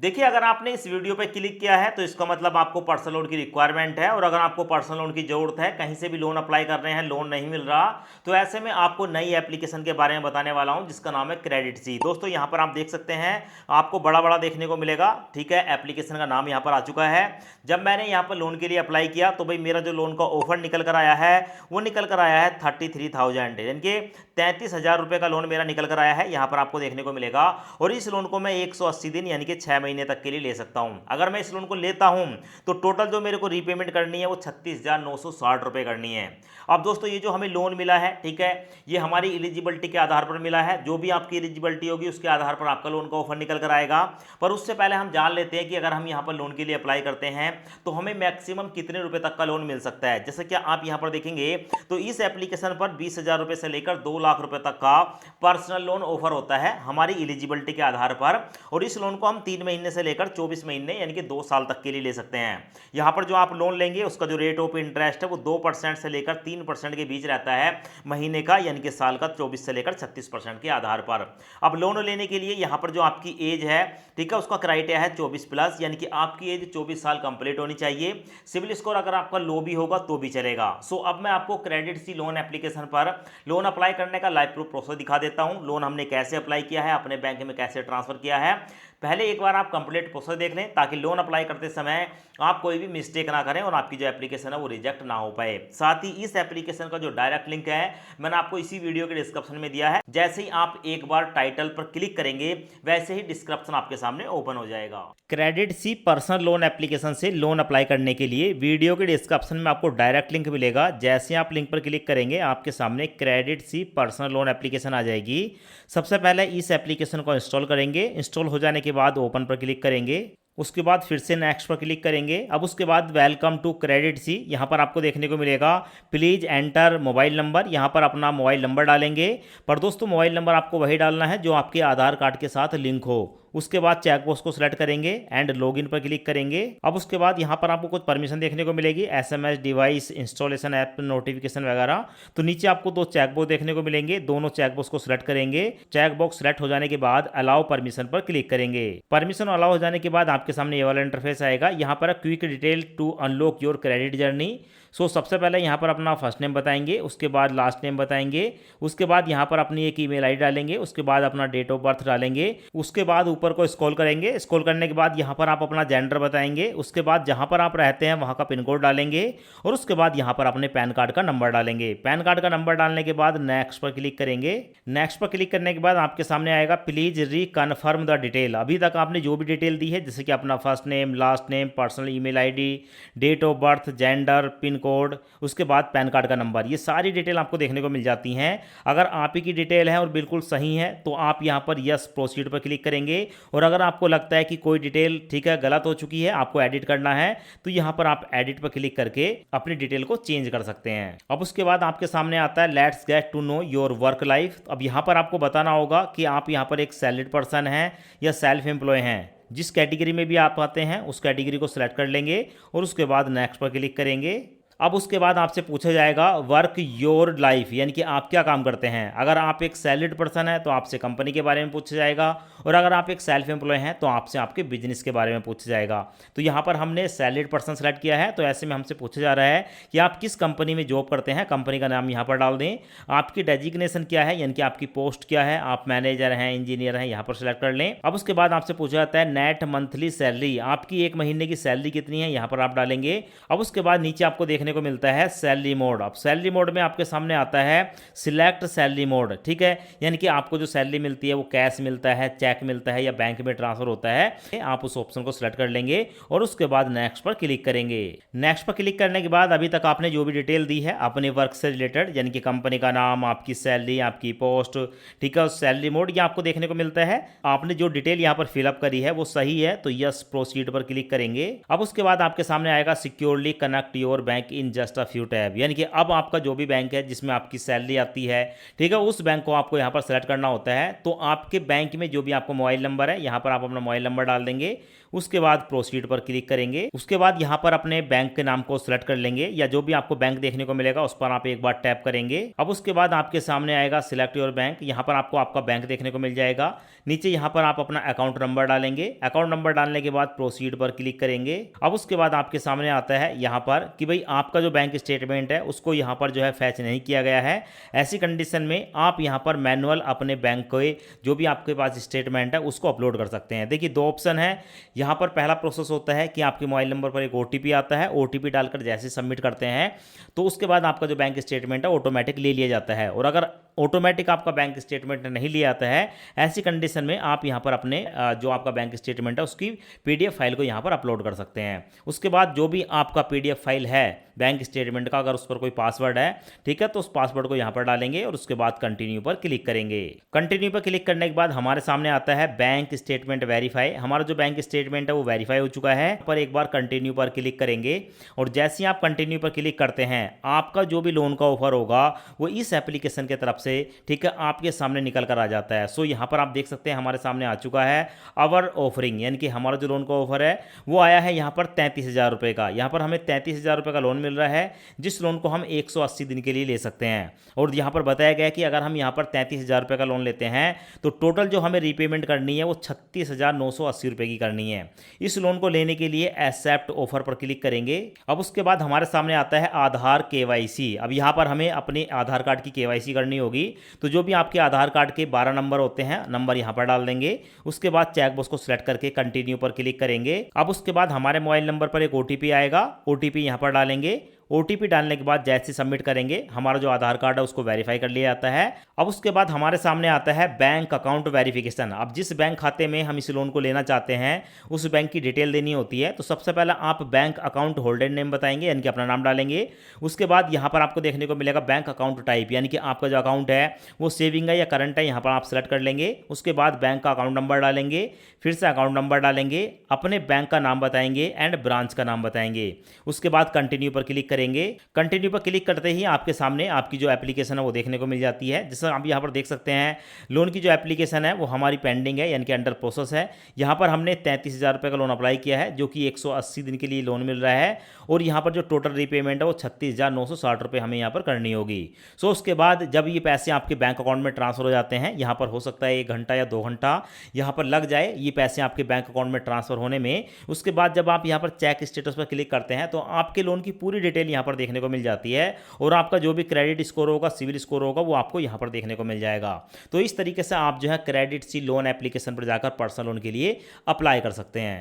देखिए, अगर आपने इस वीडियो पे क्लिक किया है तो इसका मतलब आपको पर्सनल लोन की रिक्वायरमेंट है, और अगर आपको पर्सनल लोन की ज़रूरत है, कहीं से भी लोन अप्लाई कर रहे हैं, लोन नहीं मिल रहा, तो ऐसे में आपको नई एप्लीकेशन के बारे में बताने वाला हूं जिसका नाम है क्रेडिट सी। दोस्तों, यहां पर आप देख सकते हैं, आपको बड़ा बड़ा देखने को मिलेगा। ठीक है, एप्लीकेशन का नाम यहां पर आ चुका है। जब मैंने यहां पर लोन के लिए अप्लाई किया तो भाई मेरा जो लोन का ऑफर निकल कर आया है वो निकल कर आया है 33,000, यानी कि 33,000 रुपये का लोन मेरा निकल कर आया है, यहाँ पर आपको देखने को मिलेगा। और इस लोन को मैं 180 दिन यानी कि 6 महीने तक के लिए ले सकता हूँ। अगर मैं इस लोन को लेता हूँ तो टोटल जो मेरे को रीपेमेंट करनी है वो 36,960 रुपये करनी है। अब दोस्तों, ये जो हमें लोन मिला है, ठीक है, ये हमारी एलिजिबिलिटी के आधार पर मिला है। जो भी आपकी एलिजिबिलिटी होगी उसके आधार पर आपका लोन का ऑफर निकल कर आएगा। पर उससे पहले हम जान लेते हैं कि अगर हम यहाँ पर लोन के लिए अप्लाई करते हैं तो हमें मैक्सिमम कितने रुपए तक का लोन मिल सकता है। जैसे कि आप यहाँ पर देखेंगे तो इस एप्लीकेशन पर 20,000 रुपये से लेकर 2 लाख रुपए तक का पर्सनल लोन ऑफर होता है हमारी एलिजिबिलिटी के आधार पर। और इस लोन को हम 3 महीने से लेकर 24 महीने यानी कि 2 साल तक के लिए ले सकते हैं। यहाँ पर जो आप लोन लेंगे उसका जो रेट ऑफ इंटरेस्ट है वो 2% से लेकर 3% के बीच रहता है महीने का, यानी कि साल का 24 से लेकर 36% के आधार पर। अब लोन लेने के लिए यहाँ पर जो आपकी एज है, ठीक है, उसका क्राइटेरिया है 24+, यानी कि आपकी एज 24 साल कंप्लीट होनी चाहिए। सिविल स्कोर अगर आपका लो भी होगा तो भी चलेगा। सो अब मैं आपको क्रेडिट सी लोन एप्लीकेशन पर लोन अप्लाई करने का लाइव प्रूफ प्रोसेस दिखा देता हूं। लोन हमने कैसे अप्लाई किया है, अपने बैंक में कैसे ट्रांसफर किया है। पहले एक बार आप कंप्लीट प्रोसेस देख लें ताकि लोन अप्लाई करते समय आप कोई भी मिस्टेक ना करें और आपकी जो एप्लीकेशन है वो रिजेक्ट ना हो पाए। साथ ही इस एप्लीकेशन का जो डायरेक्ट लिंक है मैंने आपको इसी वीडियो के डिस्क्रिप्शन में दिया है। जैसे ही आप एक बार टाइटल पर क्लिक करेंगे वैसे ही डिस्क्रिप्शन आपके सामने ओपन हो जाएगा। क्रेडिट सी पर्सनल लोन एप्लीकेशन से लोन अप्लाई करने के लिए वीडियो के डिस्क्रिप्शन में आपको डायरेक्ट लिंक मिलेगा। जैसे आप लिंक पर क्लिक करेंगे आपके सामने क्रेडिट सी पर्सनल लोन एप्लीकेशन आ जाएगी। सबसे पहले इस एप्लीकेशन को इंस्टॉल करेंगे। इंस्टॉल हो जाने के बाद ओपन पर क्लिक करेंगे, उसके बाद फिर से नेक्स्ट पर क्लिक करेंगे। अब उसके बाद वेलकम टू क्रेडिट सी, यहाँ पर आपको देखने को मिलेगा प्लीज एंटर मोबाइल नंबर। यहाँ पर अपना मोबाइल नंबर डालेंगे। पर दोस्तों, मोबाइल नंबर आपको वही डालना है जो आपके आधार कार्ड के साथ लिंक हो। उसके बाद चेकबॉक्स को सिलेक्ट करेंगे एंड लॉगिन पर क्लिक करेंगे। अब उसके बाद यहाँ पर आपको कुछ परमिशन देखने को मिलेगी, SMS, device, installation, app notification वगैरह। तो नीचे आपको 2 चेकबॉक्स देखने को मिलेंगे, दोनों चेकबॉक्स को सिलेक्ट करेंगे। चेकबॉक्स सिलेक्ट हो जाने के बाद अलाउ परमिशन पर क्लिक करेंगे। परमिशन अलाउ हो जाने के बाद आपके सामने ये वाला इंटरफेस आएगा। यहाँ पर quick detail to unlock your credit journey. सबसे पहले यहाँ पर अपना फर्स्ट नेम बताएंगे, उसके बाद लास्ट नेम बताएंगे, उसके बाद यहाँ पर अपनी एक ईमेल आईडी डालेंगे, उसके बाद अपना डेट ऑफ बर्थ डालेंगे। उसके बाद ऊपर को स्क्रॉल करेंगे। स्क्रॉल करने के बाद यहाँ पर आप अपना जेंडर बताएंगे, उसके बाद जहाँ पर आप रहते हैं वहाँ का पिन कोड डालेंगे और उसके बाद यहाँ पर अपने पैन कार्ड का नंबर डालेंगे। पैन कार्ड का नंबर डालने के बाद नेक्स्ट पर क्लिक करेंगे। नेक्स्ट पर क्लिक करने के बाद आपके सामने आएगा प्लीज रीकन्फर्म द डिटेल। अभी तक आपने जो भी डिटेल दी है जैसे कि अपना first name, last name, personal email ID, date of birth, gender, pin code, उसके बाद पैन कार्ड का नंबर, ये सारी डिटेल आपको देखने को मिल जाती हैं। अगर आप ही की डिटेल है और बिल्कुल सही है तो आप यहाँ पर यस प्रोसीड पर क्लिक करेंगे। और अगर आपको लगता है कि कोई डिटेल ठीक है गलत हो चुकी है, आपको एडिट करना है, तो यहाँ पर आप एडिट पर क्लिक करके अपनी डिटेल को चेंज कर सकते हैं। अब उसके बाद आपके सामने आता है let's get to know your work life. अब यहाँ पर आपको बताना होगा कि आप यहाँ पर एक सैलरीड पर्सन हैं या सेल्फ एम्प्लॉय हैं। जिस कैटेगरी में भी आप आते हैं उस कैटेगरी को सिलेक्ट कर लेंगे और उसके बाद नेक्स्ट पर क्लिक करेंगे। अब उसके बाद आपसे पूछा जाएगा वर्क योर लाइफ, यानी कि आप क्या काम करते हैं। अगर आप एक सैलरीड पर्सन है तो आपसे कंपनी के बारे में पूछा जाएगा, और अगर आप एक सेल्फ एम्प्लॉय हैं तो आपसे आपके बिजनेस के बारे में पूछा जाएगा। तो यहाँ पर हमने सैलरीड पर्सन सेलेक्ट किया है, तो ऐसे में हमसे पूछा जा रहा है कि आप किस कंपनी में जॉब करते हैं। कंपनी का नाम यहाँ पर डाल दें। आपकी डेजिग्नेशन क्या है, यानी कि आपकी पोस्ट क्या है, आप मैनेजर हैं, इंजीनियर हैं, यहाँ पर सेलेक्ट कर लें। अब उसके बाद आपसे पूछा जाता है नेट मंथली सैलरी, आपकी एक महीने की सैलरी कितनी है, यहाँ पर आप डालेंगे। अब उसके बाद नीचे आपको देखने को मिलता है सैलरी मोड। अब सैलरी मोड में आपके सामने आता है सिलेक्ट सैलरी मोड, ठीक है, यानी कि आपको जो सैलरी मिलती है वो कैश मिलता है, चेक मिलता है या बैंक में ट्रांसफर होता है। आप उस ऑप्शन को सिलेक्ट कर लेंगे और उसके बाद नेक्स्ट पर क्लिक करेंगे। नेक्स्ट पर क्लिक करने के बाद अभी तक आपने जो भी डिटेल दी है अपने वर्क से रिलेटेड, यानी कि कंपनी का नाम, आपकी सैलरी, आपकी पोस्ट, ठीक है, सैलरी मोड ये आपको देखने को मिलता है। आपने जो डिटेल यहाँ पर फिलअप करी है वो सही है तो यस प्रोसीड पर क्लिक करेंगे। अब उसके बाद आपके सामने आएगा securely connect your bank in just a few tab, यानी कि अब आपका जो भी बैंक है जिसमें आपकी सैलरी आती है, ठीक है, उस बैंक को आपको यहाँ पर सेलेक्ट करना होता है। तो आपके बैंक में जो भी आपको मोबाइल नंबर है, यहाँ पर आप अपना मोबाइल नंबर डाल देंगे, उसके बाद प्रोसीड पर क्लिक करेंगे। उसके बाद यहाँ पर अपने बैंक के नाम को सिलेक्ट कर लेंगे, या जो भी आपको बैंक देखने को मिलेगा उस पर आप एक बार टैप करेंगे। अब उसके बाद आपके सामने आएगा सिलेक्ट योर बैंक, यहाँ पर आपको आपका बैंक देखने को मिल जाएगा। नीचे यहाँ पर आप अपना अकाउंट नंबर डालेंगे। अकाउंट नंबर डालने के बाद प्रोसीड पर क्लिक करेंगे। अब उसके बाद आपके सामने आता है यहाँ पर कि भाई आपका जो बैंक स्टेटमेंट है उसको यहाँ पर जो है फैच नहीं किया गया है। ऐसी कंडीशन में आप यहाँ पर मैनुअल अपने बैंक के जो भी आपके पास स्टेटमेंट है उसको अपलोड कर सकते हैं। देखिए दो ऑप्शन है यहाँ पर। पहला प्रोसेस होता है कि आपके मोबाइल नंबर पर एक ओटीपी आता है, ओटीपी डालकर जैसे सबमिट करते हैं तो उसके बाद आपका जो बैंक स्टेटमेंट है ऑटोमेटिक ले लिया जाता है। और अगर ऑटोमेटिक आपका बैंक स्टेटमेंट नहीं लिया आता है, ऐसी कंडीशन में आप यहाँ पर अपने जो आपका बैंक स्टेटमेंट है उसकी पीडीएफ फाइल को यहाँ पर अपलोड कर सकते हैं। उसके बाद जो भी आपका पीडीएफ फाइल है बैंक स्टेटमेंट का, अगर उस पर कोई पासवर्ड है, ठीक है, तो उस पासवर्ड को यहाँ पर डालेंगे और उसके बाद कंटिन्यू पर क्लिक करेंगे। कंटिन्यू पर क्लिक करने के बाद हमारे सामने आता है बैंक स्टेटमेंट वेरीफाई। हमारा जो बैंक स्टेटमेंट है वो वेरीफाई हो चुका है। पर एक बार कंटिन्यू पर क्लिक करेंगे और जैसे ही आप कंटिन्यू पर क्लिक करते हैं आपका जो भी लोन का ऑफर होगा वो इस एप्लीकेशन के तरफ से, ठीक है, आपके सामने निकल कर आ जाता है। सो यहाँ पर आप देख सकते हैं हमारे सामने आ चुका है अवर ऑफरिंग, यानी कि हमारा जो लोन का ऑफर है वो आया है यहाँ पर 33,000 रुपये का। यहाँ पर हमें 33,000 रुपये का लोन मिल रहा है, जिस लोन को हम 180 दिन के लिए ले सकते हैं। और यहाँ पर बताया गया है कि अगर हम यहाँ पर 33,000 रुपये का लोन लेते हैं तो टोटल जो हमें रीपेमेंट करनी है वो 36,980 रुपये की करनी है। इस लोन को लेने के लिए एक्सेप्ट ऑफर पर क्लिक करेंगे। अब उसके बाद हमारे सामने आता है आधार केवाईसी। अब यहाँ पर हमें अपने आधार कार्ड की केवाईसी करनी होगी। तो जो भी आपके आधार कार्ड के 12 नंबर होते हैं, नंबर यहाँ पर डाल देंगे। उसके बाद चेकबॉक्स को सिलेक्ट करके कंटिन्यू पर क्लिक करेंगे। अब उसके बाद हमारे मोबाइल नंबर पर एक ओटीपी आएगा, ओटीपी यहाँ पर डालेंगे। ओटीपी डालने के बाद जैसे सबमिट करेंगे हमारा जो आधार कार्ड है उसको वेरीफाई कर लिया जाता है। अब उसके बाद हमारे सामने आता है बैंक अकाउंट वेरिफिकेशन। अब जिस बैंक खाते में हम इस लोन को लेना चाहते हैं उस बैंक की डिटेल देनी होती है। तो सबसे पहले आप बैंक अकाउंट होल्डर नेम बताएंगे, यानी कि अपना नाम डालेंगे। उसके बाद यहाँ पर आपको देखने को मिलेगा बैंक अकाउंट टाइप, यानी कि आपका जो अकाउंट है वो सेविंग है या करंट है, यहाँ पर आप सेलेक्ट कर लेंगे। उसके बाद बैंक का अकाउंट नंबर डालेंगे, फिर से अकाउंट नंबर डालेंगे, अपने बैंक का नाम बताएंगे एंड ब्रांच का नाम बताएंगे। उसके बाद कंटिन्यू पर क्लिक करेंगे। कंटिन्यू पर क्लिक करते ही आपके सामने आपकी जो एप्लीकेशन है वो देखने को मिल जाती है। जैसे आप यहाँ पर देख सकते हैं लोन की जो एप्लीकेशन है वो हमारी पेंडिंग है, यानी कि अंडर प्रोसेस है। यहाँ पर हमने 33,000 रुपये का लोन अप्लाई किया है, जो कि 180 दिन के लिए लोन मिल रहा है। और यहाँ पर जो टोटल रीपेमेंट है वो 36,960 रुपये हमें यहाँ पर करनी होगी। सो उसके बाद जब ये पैसे आपके बैंक अकाउंट में ट्रांसफर हो जाते हैं, यहाँ पर हो सकता है 1 घंटा या 2 घंटा यहाँ पर लग जाए ये पैसे आपके बैंक अकाउंट में ट्रांसफर होने में। उसके बाद जब आप यहाँ पर चेक स्टेटस पर क्लिक करते हैं तो आपके लोन की पूरी डिटेल यहाँ पर देखने को मिल जाती है। और आपका जो भी क्रेडिट स्कोर होगा, सिविल स्कोर होगा, वो आपको यहाँ पर देखने को मिल जाएगा। तो इस तरीके से आप जो है क्रेडिट सी लोन एप्लीकेशन पर जाकर पर्सनल लोन के लिए अप्लाई कर सकते हैं।